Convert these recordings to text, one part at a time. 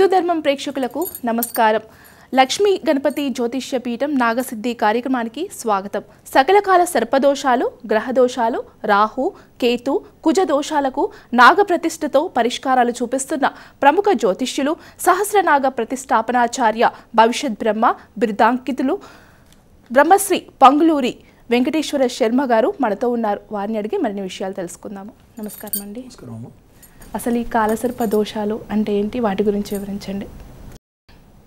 హిందూ ధర్మం ప్రేక్షకులకు నమస్కారం. లక్ష్మీ గణపతి జ్యోతిష్య పీఠం నాగసిద్ధి కార్యక్రమానికి స్వాగతం. సకలకాల సర్పదోషాలు, గ్రహదోషాలు, రాహు, కేతు, కుజ దోషాలకు నాగ ప్రతిష్ఠతో పరిష్కారాలు చూపిస్తున్న ప్రముఖ జ్యోతిష్యులు, సహస్రనాగ ప్రతిష్టాపనాచార్య, భవిష్యత్ బ్రహ్మ బిరుదాంకితులు బ్రహ్మశ్రీ పంగులూరి వెంకటేశ్వర శర్మ గారు మనతో ఉన్నారు. వారిని అడిగి మరిన్ని విషయాలు తెలుసుకుందాము. నమస్కారం అండి. అసలు ఈ కాలసర్ప దోషాలు అంటే ఏంటి, వాటి గురించి వివరించండి.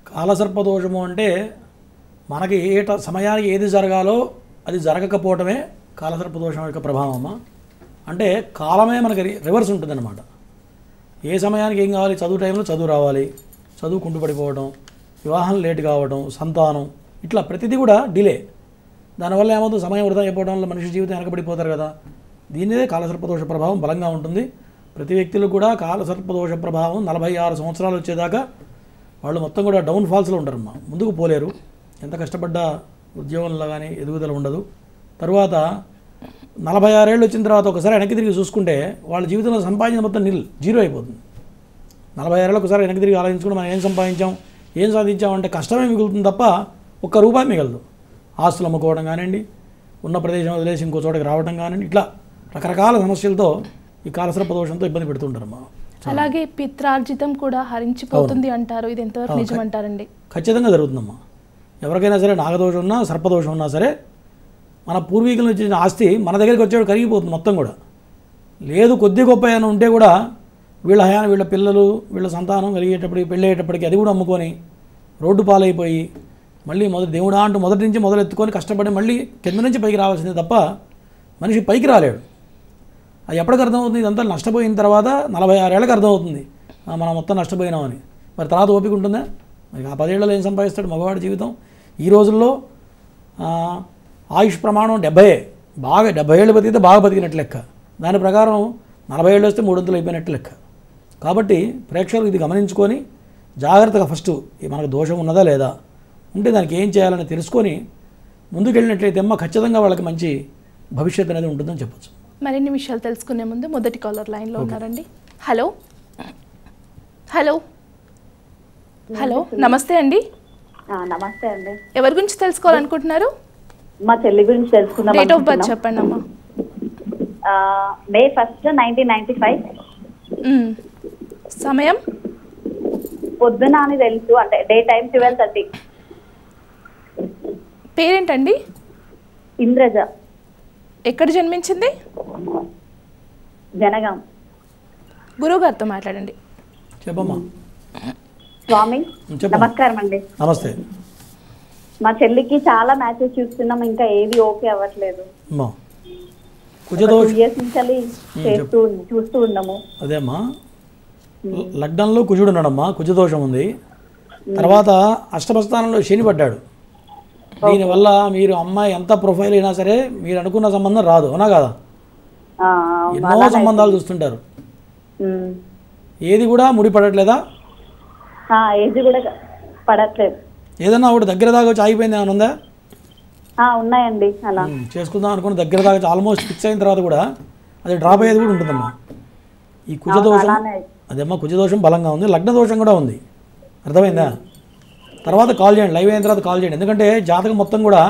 కాలసర్పదోషము అంటే మనకి సమయానికి ఏది జరగాలో అది జరగకపోవటమే కాలసర్పదోషం యొక్క ప్రభావమా. అంటే కాలమే మనకి రివర్స్ ఉంటుందన్నమాట. ఏ సమయానికి ఏం కావాలి, చదువు టైంలో చదువు రావాలి, చదువు కుంటుపడిపోవడం, వివాహం లేట్ కావడం, సంతానం, ఇట్లా ప్రతిదీ కూడా డిలే. దానివల్ల ఏమవుతుంది, సమయం వృధా అయిపోవడం వల్ల మనిషి జీవితం వెనకబడిపోతారు కదా. దీనిదే కాలసర్పదోష ప్రభావం బలంగా ఉంటుంది. ప్రతి వ్యక్తులు కూడా కాలసర్పదోష ప్రభావం 46 సంవత్సరాలు వచ్చేదాకా వాళ్ళు మొత్తం కూడా డౌన్ ఫాల్స్లో ఉంటారమ్మా. ముందుకు పోలేరు, ఎంత కష్టపడ్డా ఉద్యోగంలో కానీ ఎదుగుదల ఉండదు. తర్వాత 46 ఏళ్ళు వచ్చిన తర్వాత ఒకసారి వెనక్కి తిరిగి చూసుకుంటే వాళ్ళ జీవితంలో సంపాదించిన మొత్తం జీరో అయిపోతుంది. 46 ఏళ్ళకి ఒకసారి వెనక్కి తిరిగి ఆలోచించుకుంటే మనం ఏం సంపాదించాం, ఏం సాధించామంటే కష్టమే మిగులుతుంది తప్ప ఒక్క రూపాయి మిగలదు. ఆస్తులు అమ్ముకోవడం కానివ్వండి, ఉన్న ప్రదేశం వదిలేసి ఇంకో చోటకి రావడం కానివ్వండి, ఇట్లా రకరకాల సమస్యలతో ఈ కాలసర్పదోషంతో ఇబ్బంది పెడుతుంటారమ్మా. అలాగే పిత్రార్జితం కూడా హరించిపోతుంది అంటారు, ఇది ఎంతవరకు నిజం అంటారండి? ఖచ్చితంగా జరుగుతుందమ్మా. ఎవరికైనా సరే నాగదోషం ఉన్నా సర్పదోషం ఉన్నా సరే మన పూర్వీకుల నుంచి ఇచ్చిన ఆస్తి మన దగ్గరికి వచ్చేవాడు కరిగిపోతుంది మొత్తం కూడా. లేదు కొద్ది గొప్ప ఏమైనా ఉంటే కూడా వీళ్ళ హయాన్ని, వీళ్ళ పిల్లలు, వీళ్ళ సంతానం కలిగేటప్పటికి, పెళ్ళి అయ్యేటప్పటికి అది కూడా అమ్ముకొని రోడ్డు పాలైపోయి మళ్ళీ దేవుడా అంటూ మొదటి నుంచి మొదలెత్తుకొని కష్టపడి మళ్ళీ కింద నుంచి పైకి రావాల్సిందే తప్ప మనిషి పైకి రాలేడు. అది ఎప్పటికి అర్థమవుతుంది, ఇదంతా నష్టపోయిన తర్వాత 46 ఏళ్ళకి అర్థమవుతుంది మనం మొత్తం నష్టపోయినామని. మరి తర్వాత ఓపిక ఉంటుందా? మరి ఆ 10 ఏళ్ళలో ఏం సంపాదిస్తాడు మగవాడి జీవితం? ఈ రోజుల్లో ఆయుష్ ప్రమాణం 70, బాగా 70 ఏళ్ళు బతికితే బాగా బతికినట్టు లెక్క. దాని ప్రకారం 40 ఏళ్ళు వస్తే 300 అయిపోయినట్టు లెక్క. కాబట్టి ప్రేక్షకులు ఇది గమనించుకొని జాగ్రత్తగా ఫస్ట్ మనకు దోషం ఉన్నదా లేదా, ఉంటే దానికి ఏం చేయాలని తెలుసుకొని ముందుకెళ్ళినట్లయితే ఖచ్చితంగా వాళ్ళకి మంచి భవిష్యత్తు అనేది ఉంటుందని చెప్పచ్చు. మరిన్ని విషయాలు తెలుసుకునే ముందు మొదటి కాలర్ లైన్లో ఉన్నారండి. హలో హలో హలో నమస్తే అండి. నమస్తే అండి. ఎవరి గురించి తెలుసుకోవాలనుకుంటున్నారు? మా చెల్లి గురించి తెలుసుకుందాం. డేట్ ఆఫ్ బర్త్ చెప్పండి అమ్మా. May 1st, 1995. సమయం పొద్దున అని తెలుసు, అంటే డే టైం 12:30. పేరేంటండి? ఇంద్రజ. ఎక్కడ జన్మించింది? జనగాం. గురువు గారితో మాట్లాడండి. చెప్పమ్మా. స్వామి నమస్కారం అండి. నమస్తే. మా చెల్లికి చాలా మ్యాచెస్ చూస్తున్నాం, ఇంకా ఏది ఓకే అవ్వట్లేదు. చూస్తూ ఉన్నాము. అదేమ్మా, లగ్నంలో కుజుడు ఉన్నాడమ్మా, కుజదోషం ఉంది. తర్వాత అష్టమస్థానంలో శని పడ్డాడు. దీనివల్ల మీరు అమ్మాయి ఎంత ప్రొఫైల్ అయినా సరే మీరు అనుకున్న సంబంధం రాదు, అవునా కదా? ఎన్నో సంబంధాలు చూస్తుంటారు, ఏది కూడా ముడి పడట్లేదా? ఏది కూడా పడట్లేదు. ఏదన్నా ఒకటి దగ్గర దాకా వచ్చి ఆగిపోయింది ఏమైనా ఉందా? ఉన్నాయండి. అలా చేసుకుందాం అనుకుని దగ్గర దాకా ఆల్మోస్ట్ ఫిక్స్ అయిన తర్వాత కూడా అది డ్రాప్ అయ్యేది కూడా ఉంటుందమ్మా. ఈ కుజదోషం, అదేమ్మా కుజదోషం బలంగా ఉంది, లగ్న దోషం కూడా ఉంది, అర్థమైందా? తర్వాత కాల్ చేయండి, లైవ్ అయిన తర్వాత కాల్ చేయండి. ఎందుకంటే జాతకం మొత్తం కూడా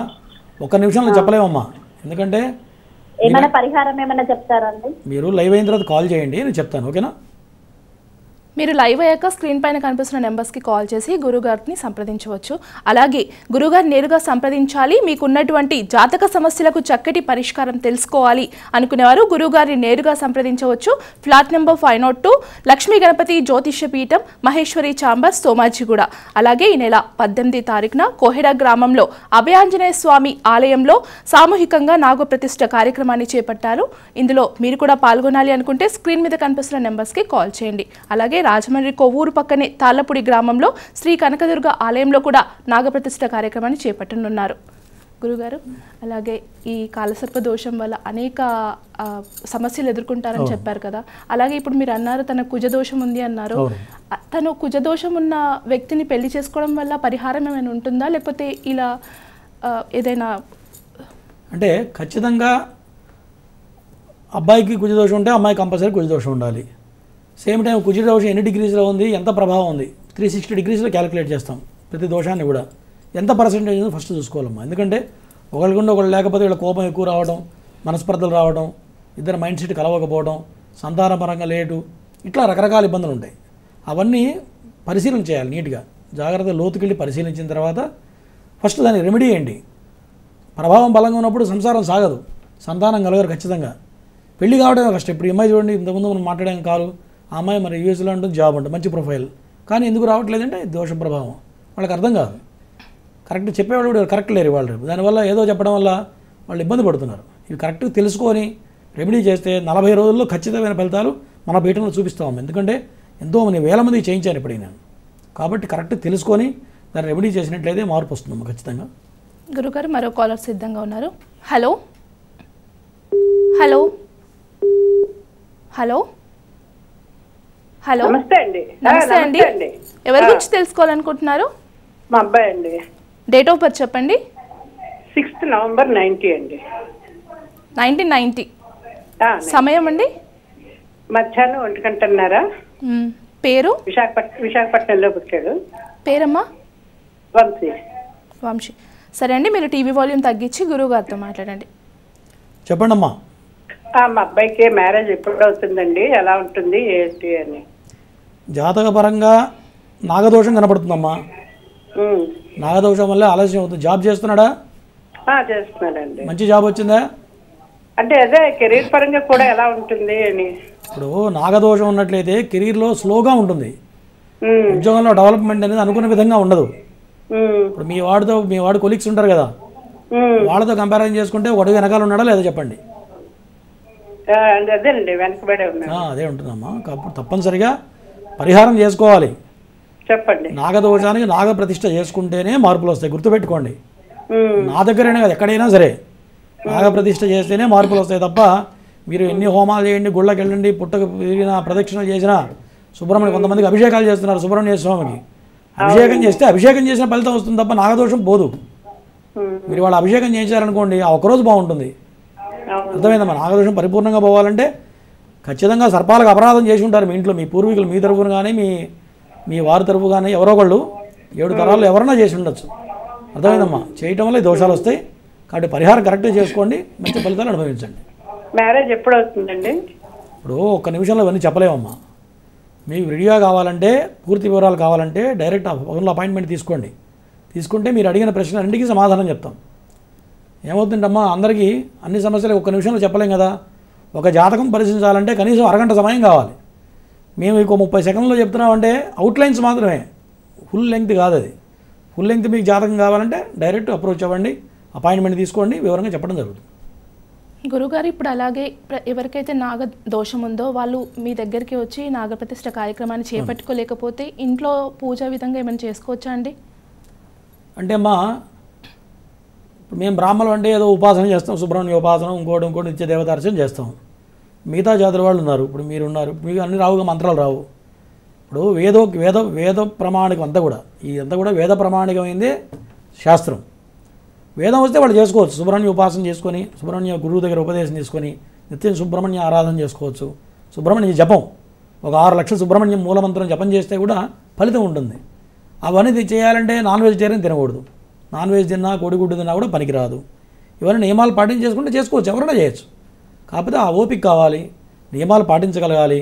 ఒక్క నిమిషంలో చెప్పలేమమ్మా. ఎందుకంటే ఏమైనా పరిహారం ఏమైనా చెప్తారండి? మీరు లైవ్ అయిన తర్వాత కాల్ చేయండి, నేను చెప్తాను, ఓకేనా? మీరు లైవ్ అయ్యాక స్క్రీన్ పైన కనిపిస్తున్న నెంబర్స్కి కాల్ చేసి గురుగారిని సంప్రదించవచ్చు. అలాగే గురుగారు నేరుగా సంప్రదించాలి, మీకున్నటువంటి జాతక సమస్యలకు చక్కటి పరిష్కారం తెలుసుకోవాలి అనుకునేవారు గురుగారిని నేరుగా సంప్రదించవచ్చు. ఫ్లాట్ నెంబర్ 502, లక్ష్మీ గణపతి జ్యోతిష్య పీఠం, మహేశ్వరి చాంబర్, సోమాజిగూడ. అలాగే ఈ నెల 18వ తారీఖున కోహెడ గ్రామంలో అభయాంజనేయ స్వామి ఆలయంలో సామూహికంగా నాగప్రతిష్ఠ కార్యక్రమాన్ని చేపట్టారు. ఇందులో మీరు కూడా పాల్గొనాలి అనుకుంటే స్క్రీన్ మీద కనిపిస్తున్న నెంబర్స్కి కాల్ చేయండి. అలాగే రాజమండ్రి కొవ్వూరు పక్కనే తాళ్లపూడి గ్రామంలో శ్రీ కనకదుర్గ ఆలయంలో కూడా నాగప్రతిష్ఠ కార్యక్రమాన్ని చేపట్టనున్నారు గురుగారు. అలాగే ఈ కాలసర్ప దోషం వల్ల అనేక సమస్యలు ఎదుర్కొంటారని చెప్పారు కదా. అలాగే ఇప్పుడు మీరు అన్నారు తన కుజదోషం ఉంది అన్నారు. తను కుజదోషం ఉన్న వ్యక్తిని పెళ్లి చేసుకోవడం వల్ల పరిహారం ఏమైనా ఉంటుందా, లేకపోతే ఇలా ఏదైనా? అంటే ఖచ్చితంగా అబ్బాయికి కుజదోషం ఉంటే అమ్మాయి కంపల్సరీ కుజదోషం ఉండాలి. సేమ్ టైం కుజదోషం ఎన్ని డిగ్రీస్లో ఉంది, ఎంత ప్రభావం ఉంది 360 degreesలో క్యాలిక్యులేట్ చేస్తాం ప్రతి దోషాన్ని కూడా. ఎంత పర్సెంటేజ్ ఫస్ట్ చూసుకోవాలమ్మా. ఎందుకంటే ఒకళ్ళకుండా ఒకళ్ళు లేకపోతే వీళ్ళ కోపం ఎక్కువ రావడం, మనస్పర్ధలు రావడం, ఇద్దరు మైండ్ సెట్ కలవకపోవడం, సంతానపరంగా లేటు, ఇట్లా రకరకాల ఇబ్బందులు ఉంటాయి. అవన్నీ పరిశీలన చేయాలి నీట్గా, జాగ్రత్తగా లోతుకెళ్ళి పరిశీలించిన తర్వాత ఫస్ట్ దాన్ని రెమెడీ ఏంటి. ప్రభావం బలంగా ఉన్నప్పుడు సంసారం సాగదు, సంతానం కలగరు ఖచ్చితంగా. పెళ్లి కావడమే కష్టం. ఇప్పుడు ఈ అమ్మాయి చూడండి, ఇంతకుముందు మనం మాట్లాడాం కాదు, ఆ అమ్మాయి మరి యూఎస్లో ఉంటుంది, జాబ్ ఉంటుంది, మంచి ప్రొఫైల్, కానీ ఎందుకు రావట్లేదంటే దోష ప్రభావం. వాళ్ళకి అర్థం కాదు, కరెక్ట్ చెప్పేవాళ్ళు కూడా కరెక్ట్ లేరు వాళ్ళు. దానివల్ల ఏదో చెప్పడం వల్ల వాళ్ళు ఇబ్బంది పడుతున్నారు. ఇవి కరెక్ట్గా తెలుసుకొని రెమెడీ చేస్తే 40 రోజుల్లో ఖచ్చితమైన ఫలితాలు మన పీఠంలో చూపిస్తాము. ఎందుకంటే ఎంతోమంది వేల మంది చేయించాను ఇప్పుడు నేను. కాబట్టి కరెక్ట్ తెలుసుకొని దాన్ని రెమెడీ చేసినట్లయితే మార్పు వస్తుందమ్మా ఖచ్చితంగా. గురుగారు మరో కాలర్ సిద్ధంగా ఉన్నారు. హలో హలో హలో హలో నమస్తే అండి. నమస్తే అండి. ఎవరి గురించి తెలుసుకోవాలనుకుంటున్నారు? మా అబ్బాయి అండి. డేట్ ఆఫ్ బర్త్ చెప్పండి. 6th November 90 అండి. 1990. సమయం అండి? మధ్యాహ్నం 1 పేరు? విశాఖపట్నంలో పుట్టాడు. పేరమ్మా? వంశీ. వంశీ. సరే అండి, మీరు టీవీ వాల్యూమ్ తగ్గించి గురువు గారితో మాట్లాడండి. చెప్పండి అమ్మా. మా అబ్బాయికి మ్యారేజ్ ఎప్పుడు అవుతుందండి, ఎలా ఉంటుంది ఏంటి అని. జాతకపరంగా నాగదోషం కనపడుతుందమ్మా. నాగదోషం వల్ల ఆలస్యం అవుతుంది. జాబ్ చేస్తున్నాడా? చేస్తున్నాడండి. మంచి జాబ్ వచ్చిందా? అంటే అదే కెరీర్ పరంగా కూడా ఎలా ఉంటుంది అని. ఇప్పుడు నాగదోషం ఉన్నట్లయితే కెరీర్లో స్లోగా ఉంటుంది, ఉద్యోగంలో డెవలప్మెంట్ అనేది అనుకున్న విధంగా ఉండదు. ఇప్పుడు మీ వాడు కొలీగ్స్ ఉంటారు కదా, వాళ్ళతో కంపారిజన్ చేసుకుంటే వాడు వెనకాల ఉన్నాడా లేదా చెప్పండి. అదేనండి, వెనకబడే ఉన్నాడు. అదే ఉంటుందమ్మా. కాబట్టి తప్పనిసరిగా పరిహారం చేసుకోవాలి. చెప్పండి. నాగదోషానికి నాగ ప్రతిష్ఠ చేసుకుంటేనే మార్పులు వస్తాయి, గుర్తుపెట్టుకోండి. నా దగ్గరైనా కదా, ఎక్కడైనా సరే నాగ ప్రతిష్ఠ చేస్తేనే మార్పులు వస్తాయి తప్ప మీరు ఎన్ని హోమాలు చేయండి, గుళ్ళకి వెళ్ళండి, పుట్టకు తిరిగినా, ప్రదక్షిణలు చేసినా, సుబ్రహ్మణ్యం కొంతమందికి అభిషేకాలు చేస్తున్నారు సుబ్రహ్మణ్య స్వామికి. అభిషేకం చేస్తే అభిషేకం చేసిన ఫలితం వస్తుంది తప్ప నాగదోషం పోదు. మీరు వాళ్ళు అభిషేకం చేయించారనుకోండి, ఆ ఒక్కరోజు బాగుంటుంది. అర్థమైందమ్మా. నాగదోషం పరిపూర్ణంగా పోవాలంటే ఖచ్చితంగా సర్పాలకు అపరాధం చేసి ఉంటారు మీ ఇంట్లో, మీ పూర్వీకులు, మీ తరఫున కానీ మీ వారి తరఫు కానీ ఎవరో ఒకళ్ళు 7 తరాలు ఎవరైనా చేసి ఉండొచ్చు. అర్థమైందమ్మా. చేయటం వల్ల ఈ దోషాలు వస్తాయి. కాబట్టి పరిహారం కరెక్ట్గా చేసుకోండి, మంచి ఫలితాలు అనుభవించండి. మ్యారేజ్ ఎప్పుడు అవుతుందండి? ఇప్పుడు ఒక్క నిమిషంలో ఇవన్నీ చెప్పలేమమ్మా. మీకు రెడీగా కావాలంటే, పూర్తి వివరాలు కావాలంటే డైరెక్ట్ ఫోన్లో అపాయింట్మెంట్ తీసుకోండి. తీసుకుంటే మీరు అడిగిన ప్రశ్నలన్నింటికీ సమాధానం చెప్తాం. ఏమవుతుందమ్మా, అందరికీ అన్ని సమస్యలు ఒక్క నిమిషంలో చెప్పలేం కదా. ఒక జాతకం పరిశీలించాలంటే కనీసం అరగంట సమయం కావాలి. మేము ఇంకో 30 సెకండ్లో చెప్తున్నామంటే అవుట్లైన్స్ మాత్రమే, ఫుల్ లెంగ్త్ కాదు అది. ఫుల్ లెంగ్త్ మీకు జాతకం కావాలంటే డైరెక్ట్ అప్రోచ్ అవ్వండి, అపాయింట్మెంట్ తీసుకోండి, వివరంగా చెప్పడం జరుగుతుంది. గురుగారు, ఇప్పుడు అలాగే ఎవరికైతే నాగ దోషం ఉందో వాళ్ళు మీ దగ్గరికి వచ్చి నాగప్రతిష్ఠ కార్యక్రమాన్ని చేపట్టుకోలేకపోతే ఇంట్లో పూజా విధంగా ఏమైనా చేసుకోవచ్చా అండి? అంటే అమ్మా, ఇప్పుడు మేము బ్రాహ్మణులు అంటే ఏదో ఉపాసన చేస్తాం, సుబ్రహ్మణ్య ఉపాసన, ఇంకోటి నిత్య దేవతార్చన చేస్తాం. మిగతా జాతుల వాళ్ళు ఉన్నారు, ఇప్పుడు మీరున్నారు, మీకు అన్ని రావుగా, మంత్రాలు రావు. ఇప్పుడు వేద ప్రమాణికం అంతా కూడా, ఇదంతా కూడా వేద ప్రమాణికమైందే శాస్త్రం. వేదం వస్తే వాళ్ళు చేసుకోవచ్చు. సుబ్రహ్మణ్య ఉపాసన చేసుకొని, సుబ్రహ్మణ్య గురువు దగ్గర ఉపదేశం తీసుకొని నిత్యం సుబ్రహ్మణ్య ఆరాధన చేసుకోవచ్చు. సుబ్రహ్మణ్య జపం, ఒక 6 లక్షల సుబ్రహ్మణ్యం మూలమంత్రం జపం చేస్తే కూడా ఫలితం ఉంటుంది. అవన్నీ చేయాలంటే నాన్ వెజిటేరియన్ తినకూడదు. నాన్ వెజ్ తిన్నా, కోడిగుడ్డు తిన్నా కూడా పనికిరాదు. ఇవన్నీ నియమాలు పాటించేసుకుంటే చేసుకోవచ్చు, ఎవరైనా చేయొచ్చు. కాకపోతే ఆ ఓపిక కావాలి, నియమాలు పాటించగలగాలి.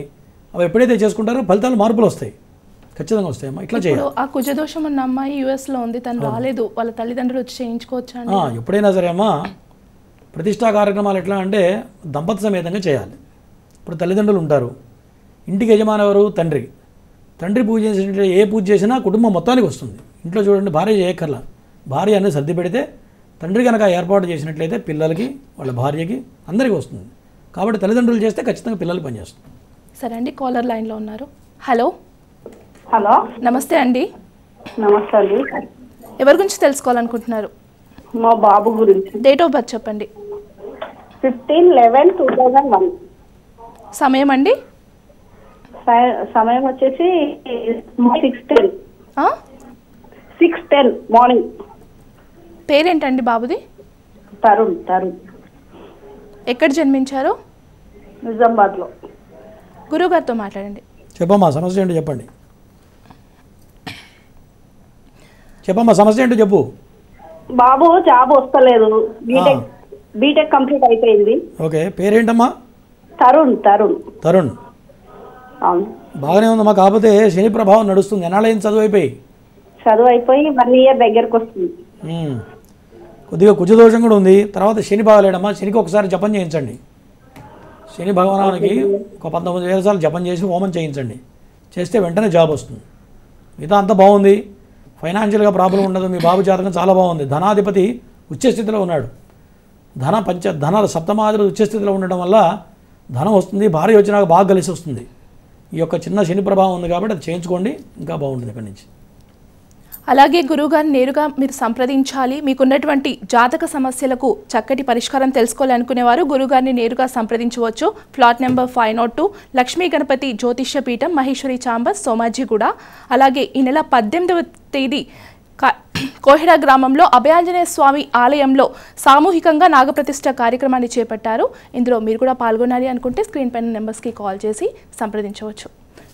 అవి ఎప్పుడైతే చేసుకుంటారో ఫలితాలు మార్పులు వస్తాయి, ఖచ్చితంగా వస్తాయమ్మా. ఇట్లా చేయాలి. ఆ కుజదోషం ఉన్న అమ్మాయి యూఎస్లో ఉంది, తను రాలేదు, వాళ్ళ తల్లిదండ్రులు వచ్చి చేయించుకోవచ్చా? ఎప్పుడైనా సరే అమ్మా, ప్రతిష్టా కార్యక్రమాలు ఎట్లా అంటే దంపతి సమేతంగా చేయాలి. ఇప్పుడు తల్లిదండ్రులు ఉంటారు, ఇంటికి యజమాని ఎవరు? తండ్రి. తండ్రి పూజ చేసినట్లయితే ఏ పూజ చేసినా కుటుంబం మొత్తానికి వస్తుంది. ఇంట్లో చూడండి, భార్య చేయక్కర్లా, భార్య అనేది సర్ది పెడితే తండ్రి కనుక ఏర్పాటు చేసినట్లయితే పిల్లలకి, వాళ్ళ భార్యకి, అందరికీ వస్తుంది. కాబట్టి తల్లిదండ్రులు చేస్తే ఖచ్చితంగా పిల్లలకి పనిచేస్తుంది. సరే అండి, కాలర్ లైన్లో ఉన్నారు. హలో హలో, నమస్తే అండి. నమస్తే అండి. ఎవరి గురించి తెలుసుకోవాలనుకుంటున్నారు? మా బాబు గురించి. డేట్ ఆఫ్ బర్త్ చెప్పండి. 15/11/2001. సమయం అండి? సమయం వచ్చేసి 6:10 మార్నింగ్. పేరేంటండి బాబుది? తరుణ్. ఎక్కడ జన్మించారు? నిజామాబాద్లో. గురువుగారితో మాట్లాడండి. చెప్పమ్మా, సమస్య ఏంటి చెప్పండి. చెప్పమ్మా, సమస్య ఏంటో చెప్పు. బాబు జాబ్ వస్తలేదు, బీటెక్ కంప్లీట్ అయిపోయింది. ఓకే, పేరేంటమ్మా? తరుణ్. తరుణ్. అవును. బాగానే ఉందమ్మా, కాకపోతే శని ప్రభావం నడుస్తుంది. ఎన్నాళ్ళైంది చదువు అయిపోయి? చదువు అయిపోయి 1 year దగ్గరకు వస్తుంది. కొద్దిగా కుజదోషం కూడా ఉంది. తర్వాత శని బాగలేడమ్మా, శనికి ఒకసారి జపం చేయించండి. శని భగవానానికి ఒక 19,000 సార్లు జపం చేసి హోమం చేయించండి. చేస్తే వెంటనే జాబ్ వస్తుంది. మిగతా అంతా బాగుంది, ఫైనాన్షియల్గా ప్రాబ్లం ఉండదు. మీ బాబు జాతకం చాలా బాగుంది. ధనాధిపతి ఉచ్చస్థితిలో ఉన్నాడు. ధన సప్తమాధిపతి ఉచ్చస్థితిలో ఉండడం వల్ల ధనం వస్తుంది. భార్య వచ్చినాక బాగా కలిసి వస్తుంది. ఈ యొక్క చిన్న శని ప్రభావం ఉంది కాబట్టి అది చేయించుకోండి, ఇంకా బాగుంటుంది ఇక్కడి నుంచి. అలాగే గురువుగారిని నేరుగా మీరు సంప్రదించాలి, మీకున్నటువంటి జాతక సమస్యలకు చక్కటి పరిష్కారం తెలుసుకోవాలనుకునేవారు గురువుగారిని నేరుగా సంప్రదించవచ్చు. ప్లాట్ నెంబర్ 502, లక్ష్మీ గణపతి జ్యోతిష్య పీఠం, మహేశ్వరి చాంబర్, సోమాజిగూడ. అలాగే ఈ నెల 18వ తేదీ కోహిడా గ్రామంలో అభయాంజనేయ స్వామి ఆలయంలో సామూహికంగా నాగప్రతిష్ఠ కార్యక్రమాన్ని చేపట్టారు. ఇందులో మీరు కూడా పాల్గొనాలి అనుకుంటే స్క్రీన్ పైన నెంబర్స్కి కాల్ చేసి సంప్రదించవచ్చు.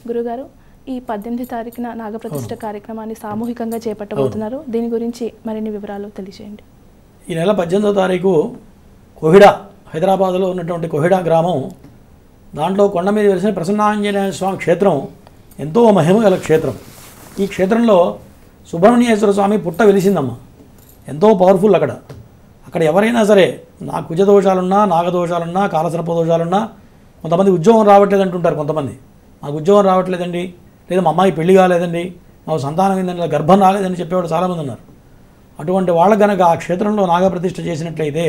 గురుగారు, ఈ 18వ తారీఖున నాగప్రతిష్ఠ కార్యక్రమాన్ని సామూహికంగా చేపట్టబోతున్నారు. దీని గురించి మరిన్ని వివరాలు తెలియజేయండి. ఈ నెల 18వ తారీఖు కోహిడా, హైదరాబాద్లో ఉన్నటువంటి కోహిడా గ్రామం, దాంట్లో కొండ మీద వెలిసిన ప్రసన్నాంజనేయ స్వామి క్షేత్రం ఎంతో మహిమ గల క్షేత్రం. ఈ క్షేత్రంలో సుబ్రహ్మణ్యేశ్వర స్వామి పుట్ట వెలిసిందమ్మ. ఎంతో పవర్ఫుల్ అక్కడ ఎవరైనా సరే, నా కుజదోషాలున్నా, నాగదోషాలున్నా, కాలసర్పదోషాలున్నా, కొంతమంది ఉద్యోగం రావట్లేదు అంటుంటారు. కొంతమంది మాకు ఉద్యోగం రావట్లేదండి, లేదా మా అమ్మాయి పెళ్లి కాలేదండి, మాకు సంతానం ఏందండి, గర్భం రాలేదని చెప్పేవాడు చాలామంది ఉన్నారు. అటువంటి వాళ్ళకు కనుక ఆ క్షేత్రంలో నాగప్రతిష్ఠ చేసినట్లయితే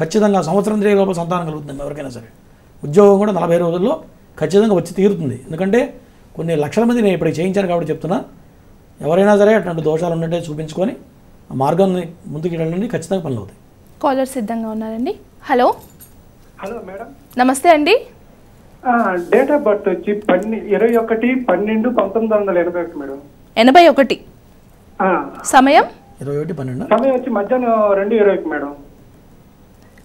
ఖచ్చితంగా సంవత్సరం లోపల సంతానం కలుగుతుంది ఎవరికైనా సరే. ఉద్యోగం కూడా 40 రోజుల్లో ఖచ్చితంగా వచ్చి తీరుతుంది. ఎందుకంటే కొన్ని లక్షల మంది నేను ఇప్పటికి చేయించాను కాబట్టి చెప్తున్నా. ఎవరైనా సరే అటువంటి దోషాలు ఉన్నట్టే చూపించుకొని ఆ మార్గాన్ని ముందుకు వెళ్ళండి, ఖచ్చితంగా పనులు అవుతాయి. కాలర్ సిద్ధంగా ఉన్నారండి. హలో మేడం, నమస్తే అండి. డేట్ ఆఫ్ బర్త్ వచ్చి 21/12/1981 మేడం. 81. సమయం 21/12. సమయం వచ్చి మధ్యాహ్నం 2:20 మేడం.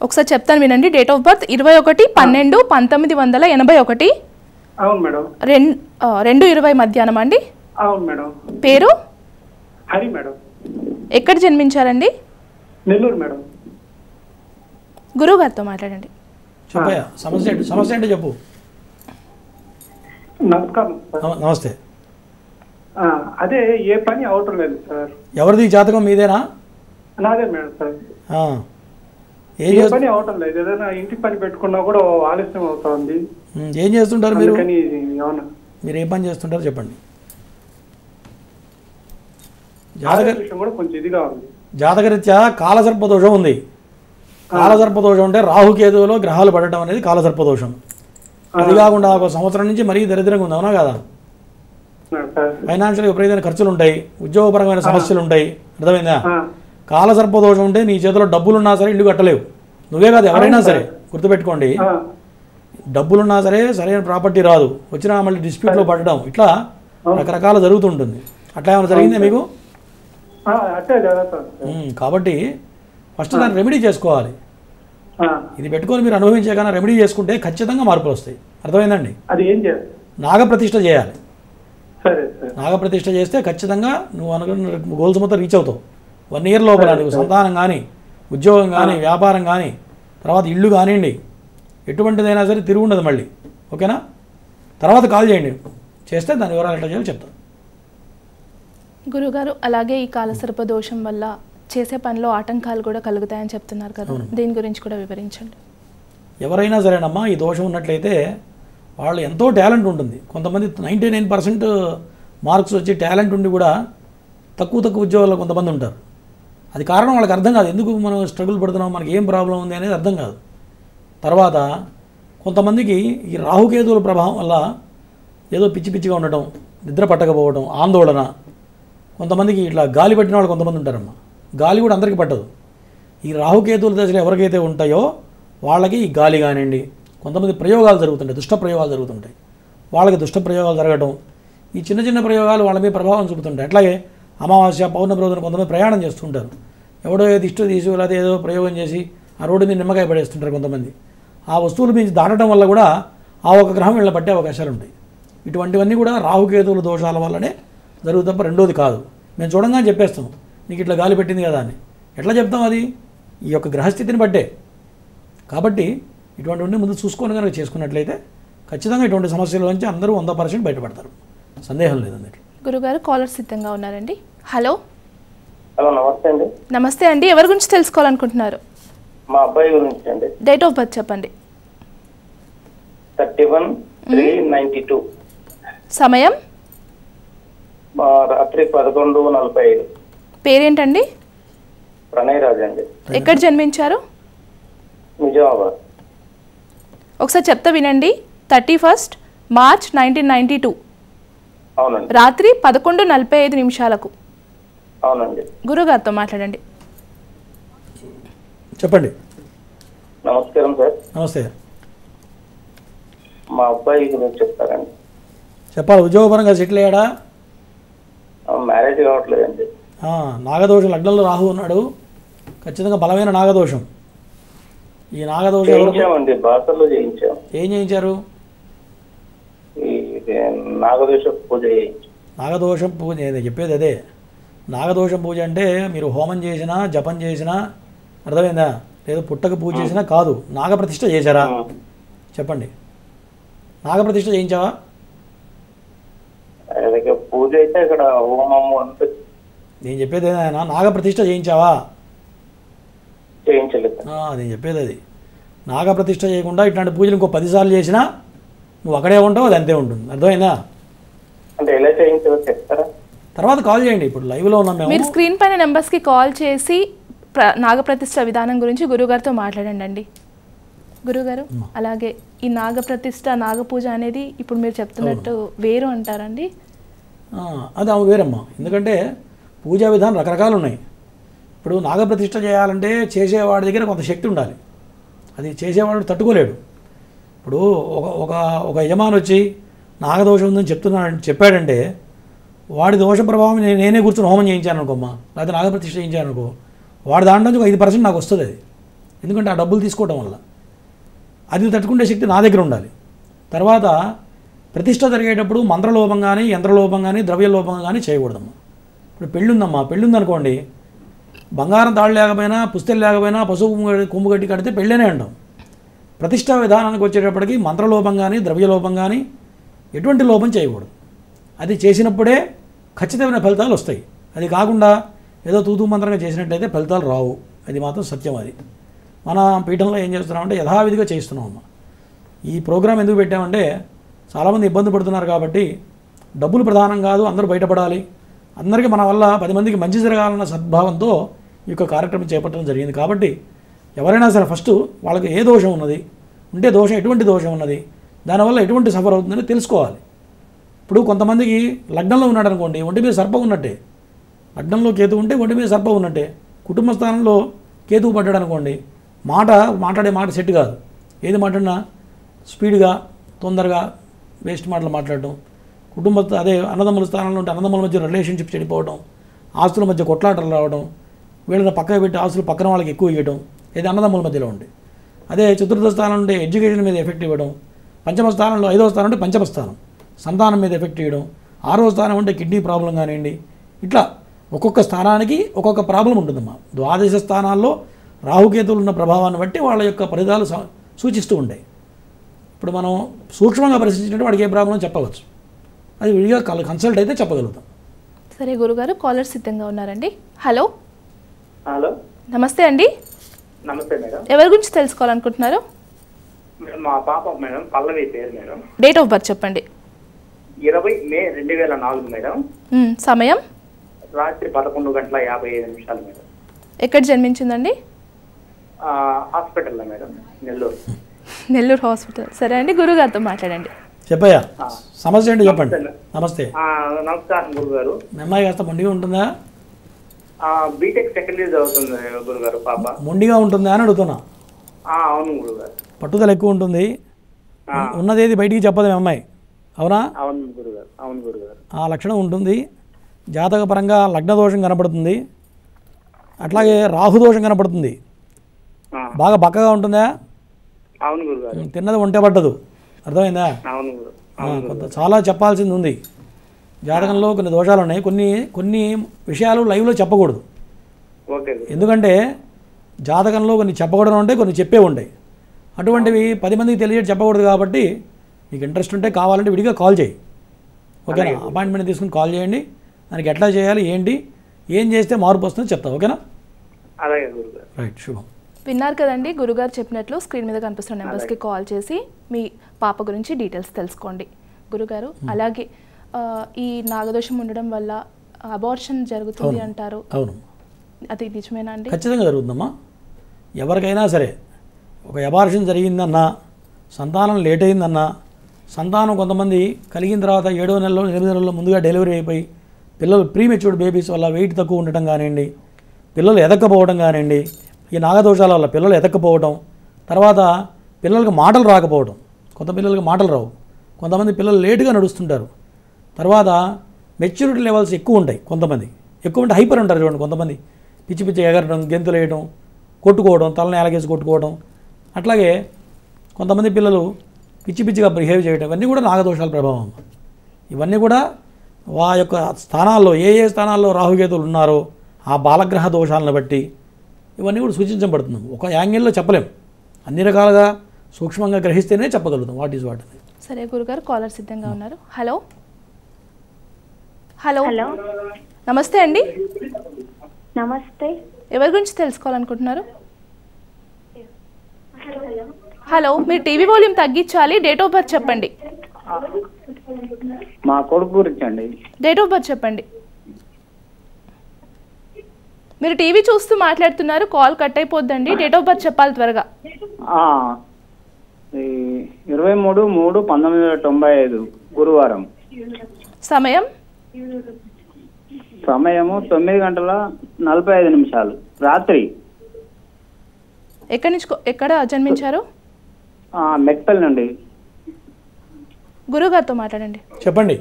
ఒకసారి చెప్తాను వినండి. Date of birth 21/12/1981. అవును మేడం. 2:20 మధ్యాహ్నం అండి. అవును మేడం. పేరు? హరి మేడం. ఎక్కడ జన్మించారండి? నెల్లూరు మేడం. గురువు గారితో మాట్లాడండి. చెప్పయ్యా, సమస్య ఏంటో చెప్పు. నమస్కారం సార్. నమస్తే. అదే ఏ పని అవటం లేదు సార్. ఎవరిది జాతకం? మీదేనా? నాదే మేడం సార్. ఏ పని అవటం లేదు. ఏదైనా ఇంటి పని పెట్టుకున్నా కూడా ఆలస్యం అవుతుంది. ఏం చేస్తుంటారు మీరు? అవునా, మీరు ఏ పని చేస్తుంటారో చెప్పండి. జాతకరీత్యా కాలసర్పదోషం ఉంది. కాలసర్పదోషం అంటే రాహుకేతువులో గ్రహాలు పడటం అనేది కాలసర్పదోషం. అది కాకుండా ఒక సంవత్సరం నుంచి మరీ దరిద్రంగా ఉంది, అవునా కదా? ఫైనాన్షియల్ విపరీతమైన ఖర్చులు ఉంటాయి, ఉద్యోగపరమైన సమస్యలు ఉంటాయి, అర్థమైందా? కాలసర్పదోషం ఉంటే నీ చేతిలో డబ్బులున్నా సరే ఇల్లు కట్టలేవు. నువ్వే కాదు, ఎవరైనా సరే గుర్తుపెట్టుకోండి. డబ్బులున్నా సరే సరైన ప్రాపర్టీ రాదు, వచ్చినా మళ్ళీ డిస్ప్యూట్లో పడడం, ఇట్లా రకరకాల జరుగుతుంటుంది. అట్లా ఏమైనా జరిగిందే మీకు? కాబట్టి ఫస్ట్ దాన్ని రెమెడీ చేసుకోవాలి. ఇది పెట్టుకొని మీరు అనుభవించే కన్నా రెమెడీ చేసుకుంటే ఖచ్చితంగా మార్పులు వస్తాయి. అర్థమైందండి? నాగప్రతిష్ఠ చేయాలి. నాగప్రతిష్ఠ చేస్తే ఖచ్చితంగా నువ్వు అనుకున్న గోల్స్ మొత్తం రీచ్ అవుతావు. 1 year లోపల నువ్వు సంతానం కానీ, ఉద్యోగం కానీ, వ్యాపారం కానీ, తర్వాత ఇల్లు కానివ్వండి, ఎటువంటిదైనా సరే తిరుగు ఉండదు మళ్ళీ. ఓకేనా? తర్వాత కాల్ చేయండి, చేస్తే దాని వివరాలు ఎట్లా చేయాలో చెప్తాను. గురుగారు, అలాగే ఈ కాలసర్ప దోషం వల్ల చేసే పనిలో ఆటంకాలు కూడా కలుగుతాయని చెప్తున్నారు కదా, దీని గురించి కూడా వివరించండి. ఎవరైనా సరేనమ్మా, ఈ దోషం ఉన్నట్లయితే వాళ్ళు ఎంతో టాలెంట్ ఉంటుంది. కొంతమంది 99% మార్క్స్ వచ్చి టాలెంట్ ఉండి కూడా తక్కువ ఉద్యోగాల్లో కొంతమంది ఉంటారు. అది కారణం వాళ్ళకి అర్థం కాదు. ఎందుకు మనం స్ట్రగుల్ పడుతున్నాం, మనకి ఏం ప్రాబ్లం ఉంది అనేది అర్థం కాదు. తర్వాత కొంతమందికి ఈ రాహుకేతువుల ప్రభావం వల్ల ఏదో పిచ్చిగా ఉండటం, నిద్ర పట్టకపోవడం, ఆందోళన. కొంతమందికి ఇట్లా గాలి పట్టిన వాళ్ళు కొంతమంది ఉంటారమ్మా. గాలి కూడా అందరికీ పట్టదు. ఈ రాహుకేతువుల దశలు ఎవరికైతే ఉంటాయో వాళ్ళకి ఈ గాలి కానివ్వండి, కొంతమంది ప్రయోగాలు జరుగుతుంటాయి, దుష్ట ప్రయోగాలు జరుగుతుంటాయి. వాళ్ళకి దుష్ట ప్రయోగాలు జరగడం, ఈ చిన్న ప్రయోగాలు వాళ్ళ మీద ప్రభావం చూపుతుంటాయి. అట్లాగే అమావాస్య, పౌర్ణమి రోజున కొంతమంది ప్రయాణం చేస్తుంటారు. ఎవడో ఏదో ఇష్టం తీసి లేదా ఏదో ప్రయోగం చేసి ఆ రోడ్డు మీద నిమ్మకాయ పడేస్తుంటారు కొంతమంది. ఆ వస్తువుల మీద దాటడం వల్ల కూడా ఆ ఒక గ్రహం వీళ్ళ పట్టే అవకాశాలు ఉంటాయి. ఇటువంటివన్నీ కూడా రాహుకేతువుల దోషాల వల్లనే జరుగుతప్ప రెండోది కాదు. మేము చూడంగానే చెప్పేస్తాం నీకు ఇట్లా గాలి పెట్టింది కదా అని. ఎట్లా చెప్తాం? అది ఈ యొక్క గ్రహస్థితిని బట్టే. కాబట్టి ఇటువంటివన్నీ ముందు చూసుకొని కనుక చేసుకున్నట్లయితే ఖచ్చితంగా ఇటువంటి సమస్యల నుంచి అందరూ 100% బయటపడతారు, సందేహం లేదు అందుకే. గురుగారు కాలర్ సిద్ధంగా ఉన్నారండి. హలో. హలో, నమస్తే అండి. నమస్తే అండి, ఎవరి గురించి తెలుసుకోవాలనుకుంటున్నారు? మా అబ్బాయి గురించి అండి. డేట్ ఆఫ్ బర్త్ చెప్పండి. 31/3/92. సమయం? రాత్రి 11:45. పేరేంటండి? ప్రణయ్ రాజ్ అండి. ఎక్కడ జన్మించారు? నిజామాబాద్. ఒకసారి చెప్తా వినండి. 31 మార్చ్ 1992 అవునండి. రాత్రి 11:45. అవునండి. గురుగారితో మాట్లాడండి. చెప్పండి. నమస్కారం సార్. నమస్తే. మా అబ్బాయి గురించి చెప్తారండి. చెప్పాలి. ఉద్యోగపరంగా సెటిల్ అయ్యాడా? మ్యారేజ్ కావట్లేదండి. నాగదోషం, లగ్నంలో రాహు ఉన్నాడు, ఖచ్చితంగా బలమైన నాగదోషం. ఈ నాగదోషం చేయించామండి, బాసల్లో చేయించాం. ఏం చేయించారు? ఈ నాగదోష పూజ చేయించాం. నాగదోషం పూజ నేను చెప్పేది అదే. నాగదోషం పూజ అంటే మీరు హోమం చేసినా జపం చేసినా, అర్థమైందా? లేదు పుట్టక పూజ చేసినా కాదు, నాగప్రతిష్ఠ చేశారా? చెప్పండి. నాగప్రతిష్ఠ చేయించావా? పూజ అయితే ఇక్కడ హోమము అంటే నేను చెప్పేది ఏదైనా నాగప్రతిష్ఠ చేయించావా? చేయించలేదు. నేను చెప్పేది అది. నాగప్రతిష్ఠ చేయకుండా ఇట్లాంటి పూజలు ఇంకో 10 సార్లు చేసినా నువ్వు అక్కడే ఉంటావు, అది అంతే ఉంటుంది. అర్థమైందా? అంటే ఎలా చేయించాలో చెప్తారా? తర్వాత కాల్ చేయండి. ఇప్పుడు లైవ్లో ఉన్నాం మేము. మీరు స్క్రీన్ పైన నెంబర్స్కి కాల్ చేసి నాగప్రతిష్ఠ విధానం గురించి గురుగారితో మాట్లాడండి అండి. గురుగారు, అలాగే ఈ నాగప్రతిష్ఠ, నాగపూజ అనేది ఇప్పుడు మీరు చెప్తున్నట్టు వేరు అంటారండి? అది వేరమ్మా. ఎందుకంటే పూజా విధానం రకరకాలు ఉన్నాయి. ఇప్పుడు నాగప్రతిష్ఠ చేయాలంటే చేసేవాడి దగ్గర కొంత శక్తి ఉండాలి, అది చేసేవాడు తట్టుకోలేడు. ఇప్పుడు ఒక యజమాని వచ్చి నాగదోషం ఉందని చెప్పాడంటే వాడి దోష ప్రభావం నేనే కూర్చొని హోమం చేయించాను అనుకోమ్మా, లేకపోతే నాగప్రతిష్ఠ చేయించాను అనుకో, వాడి దాంట్లో నుంచి 5% నాకు వస్తుంది. అది ఎందుకంటే ఆ డబ్బులు తీసుకోవడం వల్ల అది తట్టుకునే శక్తి నా దగ్గర ఉండాలి. తర్వాత ప్రతిష్ఠ జరిగేటప్పుడు మంత్రలోపం కానీ, యంత్రలోపం కానీ, ద్రవ్యలోపం కానీ చేయకూడదమ్మా. ఇప్పుడు పెళ్ళి ఉందమ్మా, పెళ్ళి ఉందనుకోండి, బంగారం తాళ్ళు లేకపోయినా, పుస్తెలు లేకపోయినా, పశువు కొమ్ము కట్టి కడితే పెళ్ళనే అంటాం. ప్రతిష్ఠా విధానానికి వచ్చేటప్పటికి మంత్రలోపం కానీ, ద్రవ్యలోపం కానీ ఎటువంటి లోపం చేయకూడదు. అది చేసినప్పుడే ఖచ్చితమైన ఫలితాలు వస్తాయి. అది కాకుండా ఏదో తూతూ మంత్రంగా చేసినట్లయితే ఫలితాలు రావు. అది మాత్రం సత్యం. అది మన పీఠంలో ఏం చేస్తున్నామంటే యథావిధిగా చేస్తున్నామమ్మా. ఈ ప్రోగ్రాం ఎందుకు పెట్టామంటే చాలామంది ఇబ్బంది పడుతున్నారు కాబట్టి, డబ్బులు ప్రధానం కాదు, అందరూ బయటపడాలి, అందరికీ మన వల్ల 10 మందికి మంచి జరగాలన్న సద్భావంతో ఈ యొక్క కార్యక్రమం చేపట్టడం జరిగింది. కాబట్టి ఎవరైనా సరే ఫస్ట్ వాళ్ళకి ఏ దోషం ఉన్నది, ఉంటే దోషం ఎటువంటి దోషం ఉన్నది, దానివల్ల ఎటువంటి సఫర్ అవుతుందని తెలుసుకోవాలి. ఇప్పుడు కొంతమందికి లగ్నంలో ఉన్నాడు అనుకోండి, ఒంటి మీద సర్పం ఉన్నట్టే. లగ్నంలో కేతువు ఉంటే ఒంటి మీద సర్పం ఉన్నట్టే. కుటుంబ స్థానంలో కేతువు పడ్డాడు అనుకోండి, మాట్లాడే మాట సెట్ కాదు. ఏది మాట్లాడినా స్పీడ్గా, తొందరగా వేస్ట్ మాటలు మాట్లాడటం, కుటుంబ అదే అన్నదమ్ముల స్థానంలో ఉంటే అన్నదమ్ముల మధ్య రిలేషన్షిప్ చెడిపోవడం, ఆస్తుల మధ్య కొట్లాటలు రావడం, వీళ్ళని పక్కన పెట్టి ఆస్తులు పక్కన వాళ్ళకి ఎక్కువ ఇవ్వడం, ఇది అన్నదమ్ముల మధ్యలో ఉండే. అదే చతుర్థ స్థానం ఉంటే ఎడ్యుకేషన్ మీద ఎఫెక్ట్ ఇవ్వడం, పంచమ స్థానంలో 5వ స్థానం ఉంటే పంచమ స్థానం సంతానం మీద ఎఫెక్ట్ ఇవ్వడం, 6వ స్థానం ఉంటే కిడ్నీ ప్రాబ్లం కానివ్వండి, ఇట్లా ఒక్కొక్క స్థానానికి ఒక్కొక్క ప్రాబ్లం ఉంటుందమ్మా. ద్వాదశ స్థానాల్లో రాహుకేతువులు ఉన్న ప్రభావాన్ని బట్టి వాళ్ళ యొక్క ఫలితాలు సూచిస్తూ ఉంటాయి. ఇప్పుడు మనం సూక్ష్మంగా పరిశీలించినట్టు వాడికి ఏ ప్రాబ్లం చెప్పవచ్చు, అది విడిగా కన్సల్ట్ అయితే చెప్పగలుగుతాం. సరే గురుగారు, కాలర్ సిద్ధంగా ఉన్నారండి. హలో. హలో, నమస్తే అండి. నమస్తే మేడం. ఎవరి గురించి తెలుసుకోవాలనుకుంటున్నారు? మా పాప మేడం, పల్లవి పేరు మేడం. డేట్ ఆఫ్ బర్త్ చెప్పండి. 20 మే 2004 మేడం. సమయం? రాత్రి 11:55 మేడం. ఎక్కడ జన్మించిందండి? హాస్పిటల్లో మేడం, నెల్లూరు. నెల్లూరు హాస్పిటల్. సరే అండి, గురుగారితో మాట్లాడండి. చెప్పయ్యా, సమస్య ఏంటి చెప్పండి. నమస్తే. నమస్కారం గురుగారు. మీ అమ్మాయి కాస్త మొండిగా ఉంటుందా? బీటెక్ సెకండ్ ఇయర్ చదువుతుంది గురుగారు పాప. మొండిగా ఉంటుందా అని అడుగుతున్నా. అవును గురుగారు. పట్టుదల ఎక్కువ ఉంటుంది, ఉన్నదేది బయటికి చెప్పదు మీ అమ్మాయి, అవునా? అవును గురుగారు. అవును గురుగారు. ఆ లక్షణం ఉంటుంది. జాతకపరంగా లగ్న దోషం కనపడుతుంది, అట్లాగే రాహుదోషం కనపడుతుంది. బాగా బక్కగా ఉంటుందా? అవును గురుగారు. తిన్నది ఒంటే పట్టదు, అర్థమైందా? అవును కొంత చాలా చెప్పాల్సింది ఉంది. జాతకంలో కొన్ని దోషాలు ఉన్నాయి. కొన్ని విషయాలు లైవ్లో చెప్పకూడదు. ఓకే ఎందుకంటే జాతకంలో కొన్ని చెప్పకూడదు ఉంటాయి, కొన్ని చెప్పే ఉంటాయి. అటువంటివి 10 మందికి తెలియజేసి చెప్పకూడదు. కాబట్టి మీకు ఇంట్రెస్ట్ ఉంటే కావాలంటే విడిగా కాల్ చేయి. ఓకేనా? అపాయింట్మెంట్ తీసుకుని కాల్ చేయండి. దానికి ఎట్లా చేయాలి, ఏంటి, ఏం చేస్తే మార్పు వస్తుందో చెప్తా. ఓకేనా? అలాగే గురుగారు. రైట్, శుభం. విన్నారు కదండి, గురుగారు చెప్పినట్లు స్క్రీన్ మీద కనిపిస్తున్న నెంబర్స్కి కాల్ చేసి మీ పాప గురించి డీటెయిల్స్ తెలుసుకోండి. గురుగారు, అలాగే ఈ నాగదోషం ఉండడం వల్ల అబార్షన్ జరుగుతుంది అంటారు. అవును, అది నిజమేనా అండి? ఖచ్చితంగా జరుగుతుందమ్మా. ఎవరికైనా సరే ఒక అబార్షన్ జరిగిందన్నా, సంతానం లేట్ అయిందన్నా, సంతానం కొంతమంది కలిగిన తర్వాత 7వ నెలలో 8వ నెలలో ముందుగా డెలివరీ అయిపోయి పిల్లలు ప్రీమెచ్యూర్డ్ బేబీస్ వల్ల వెయిట్ తక్కువ ఉండటం కానివ్వండి, పిల్లలు ఎదక్కపోవడం కానివ్వండి, ఈ నాగదోషాల వల్ల పిల్లలు ఎదక్కపోవడం, తర్వాత పిల్లలకు మాటలు రాకపోవడం, కొంత పిల్లలకి మాటలు రావు, కొంతమంది పిల్లలు లేటుగా నడుస్తుంటారు, తర్వాత మెచ్యూరిటీ లెవెల్స్ ఎక్కువ ఉంటాయి, కొంతమంది ఎక్కువ ఉంటే హైపర్ ఉంటారు చూడండి, కొంతమంది పిచ్చి పిచ్చి ఎగరడం, గెంతులు వేయడం, కొట్టుకోవడం, తలని ఎలగేసి కొట్టుకోవడం, అట్లాగే కొంతమంది పిల్లలు పిచ్చి పిచ్చిగా బిహేవ్ చేయడం, ఇవన్నీ కూడా నాగదోషాల ప్రభావం. ఇవన్నీ కూడా వా యొక్క స్థానాల్లో ఏ స్థానాల్లో రాహుకేతులు ఉన్నారో ఆ బాలగ్రహ దోషాలను బట్టి ఇవన్నీ కూడా సూచించబడుతున్నాం. ఒక యాంగిల్లో చెప్పలేం, అన్ని రకాలుగా సూక్ష్మంగా గ్రహిస్తేనే చెప్పగలుగుతాం వాట్ ఈజ్ వాట్ అని. సరే గురుగారు, కాలర్ సిద్ధంగా ఉన్నారు. హలో హలో హలో, నమస్తే అండి. నమస్తే. ఎవరి గురించి తెలుసుకోవాలనుకుంటున్నారు? హలో, మీరు టీవీ వాల్యూమ్ తగ్గించాలి. డేట్ ఆఫ్ బర్త్ చెప్పండి. మా కొడుకు గురించి అండి. డేట్ ఆఫ్ బర్త్ చెప్పండి. మీరు టీవీ చూస్తూ మాట్లాడుతున్నారు, కాల్ కట్ అయిపోద్దండి. డేట్ ఆఫ్ బర్త్ చెప్పాలి త్వరగా. 23/3/1995 గురువారం. సమయం? సమయము 9:45 రాత్రి. ఎక్కడ జన్మించారు? మెట్పల్లి నుండి. గురుగారితో మాట్లాడండి. చెప్పండి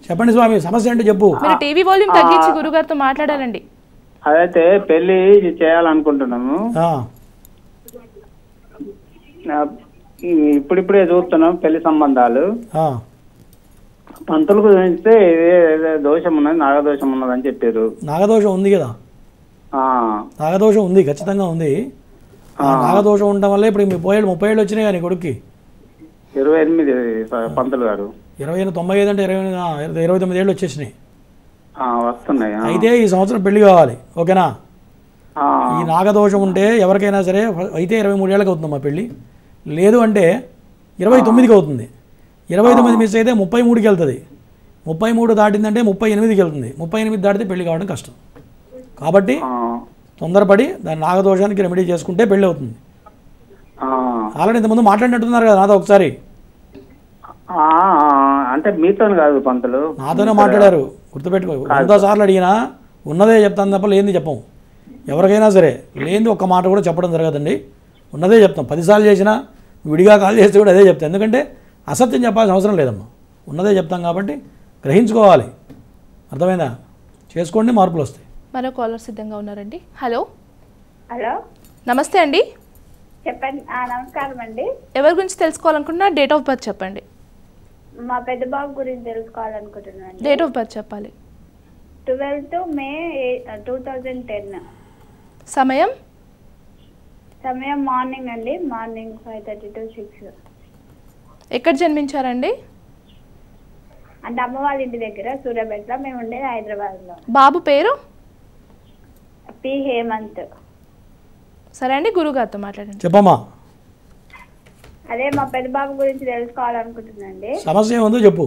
చెప్పండి స్వామి, సమస్య అంటే చెప్పు. మీరు టీవీ వాల్యూమ్ తగ్గించి గురుగారితో మాట్లాడాలండి. అదైతే పెళ్లి చేయాలనుకుంటున్నాము. ఇప్పుడిప్పుడే చూస్తున్నాం పెళ్లి సంబంధాలు. పంతులకు చూస్తే దోషం ఉన్నది, నాగదోషం ఉన్నది అని చెప్పారు. నాగదోషం ఉంది కదా, నాగదోషం ఉంది, ఖచ్చితంగా ఉంది. నాగదోషం ఉండడం వల్ల ఇప్పుడు మీ 30 ఏళ్ళు వచ్చినాయి కానీ కొడుక్కి 28 పంతులు గారు. 95 అంటే 29 ఏళ్ళు వచ్చేసినాయి, వస్తున్నాయి. అయితే ఈ సంవత్సరం పెళ్లి కావాలి. ఓకేనా? ఈ నాగదోషం ఉంటే ఎవరికైనా సరే అయితే 23 ఏళ్ళకి అవుతుంది మా పెళ్ళి, లేదు అంటే 29కి అవుతుంది. 29 మిస్ అయితే 33కి వెళ్తుంది, 33 దాటిందంటే 38కి వెళ్తుంది, 38 దాటితే పెళ్లి కావడం కష్టం. కాబట్టి తొందరపడి దాని నాగదోషానికి రెమెడీ చేసుకుంటే పెళ్ళి అవుతుంది. ఆల్రెడీ ఇంతకుముందు మాట్లాడినట్టున్నారు కదా నాతో ఒకసారి. అంటే మీతో కాదు పంతులు, నాతోనే మాట్లాడారు, గుర్తుపెట్టుకో. 100 సార్లు అడిగినా ఉన్నదే చెప్తాను తప్ప లేనిది చెప్పము. ఎవరికైనా సరే లేనిది ఒక్క మాట కూడా చెప్పడం జరగదండి, ఉన్నదే చెప్తాం. 10 సార్లు చేసినా విడిగా కాల్ చేస్తే కూడా అదే చెప్తాం, ఎందుకంటే అసత్యం చెప్పాల్సిన అవసరం లేదమ్మా, ఉన్నదే చెప్తాం కాబట్టి గ్రహించుకోవాలి. అర్థమైందా? చేసుకోండి, మార్పులు వస్తాయి. మరో కాలర్ సిద్ధంగా ఉన్నారండి. హలో హలో, నమస్తే అండి. చెప్పండి. నమస్కారం అండి. ఎవరి గురించి తెలుసుకోవాలనుకుంటున్నా? డేట్ ఆఫ్ బర్త్ చెప్పండి. మా పెద్ద బాబు గురించి తెలుసుకోవాలనుకుంటున్నాను. డేట్ ఆఫ్ బర్త్ చెప్పాలి. 12th May 2010. సమయం? సమయం మార్నింగ్ అండి, మార్నింగ్ 5:30 to 6. ఎక్కడ జన్మించారండి? అంటే అమ్మ వాళ్ళ ఇంటి దగ్గర సూర్యాపేటలో, మేము ఉండేది హైదరాబాద్లో. బాబు పేరు? పి హేమంత్. సరే అండి, గురుగారితో మాట్లాడండి. చెప్పమ్మా. అదే మా పెద్ద బాబు గురించి తెలుసుకోవాలనుకుంటున్నాండి. సమస్య ఏముందో చెప్పు.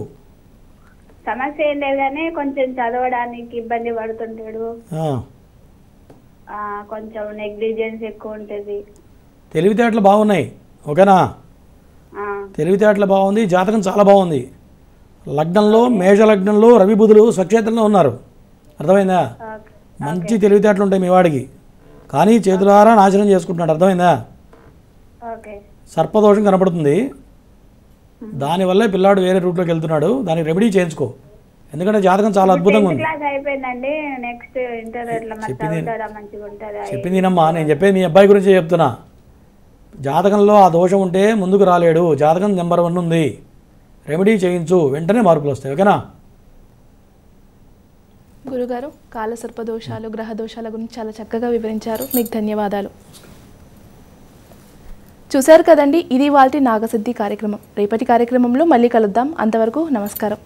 సమస్య ఏం లేదు కానీ కొంచెం చదవడానికి ఇబ్బంది పడుతుంటాడు, కొంచెం నెగ్లిజెన్స్ ఎక్కువ ఉంటుంది. తెలివితేటలు బాగున్నాయి. ఓకేనా? తెలివితేటలు బాగుంది, జాతకం చాలా బాగుంది. లగ్నంలో, మేష లగ్నంలో రవి బుధులు స్వక్షేత్రంలో ఉన్నారు. అర్థమైందా? మంచి తెలివితేటలు ఉంటాయి మీ వాడికి, కానీ చేతులారా నాశనం చేసుకుంటున్నాడు. అర్థమైందా? సర్పదోషం కనపడుతుంది, దానివల్లే పిల్లాడు వేరే రూట్లోకి వెళ్తున్నాడు. దానికి రెమెడీ చేయించుకో, ఎందుకంటే జాతకం చాలా అద్భుతంగా ఉంది. చెప్పిందినమ్మా, నేను చెప్పేది మీ అబ్బాయి గురించి చెప్తున్నా. జాతకంలో ఆ దోషం ఉంటే ముందుకు రాలేడు. జాతకం నెంబర్ 1 ఉంది, రెమెడీ చేయించు, వెంటనే మార్పులు వస్తాయి. ఓకేనా? గురుగారు, కాల సర్పదోషాలు, గ్రహ దోషాల గురించి చాలా చక్కగా వివరించారు. మీకు ధన్యవాదాలు. చూశారు కదండి, ఇది వాల్టి నాగసిద్ధి కార్యక్రమం. రేపటి కార్యక్రమంలో మళ్ళీ కలుద్దాం. అంతవరకు నమస్కారం.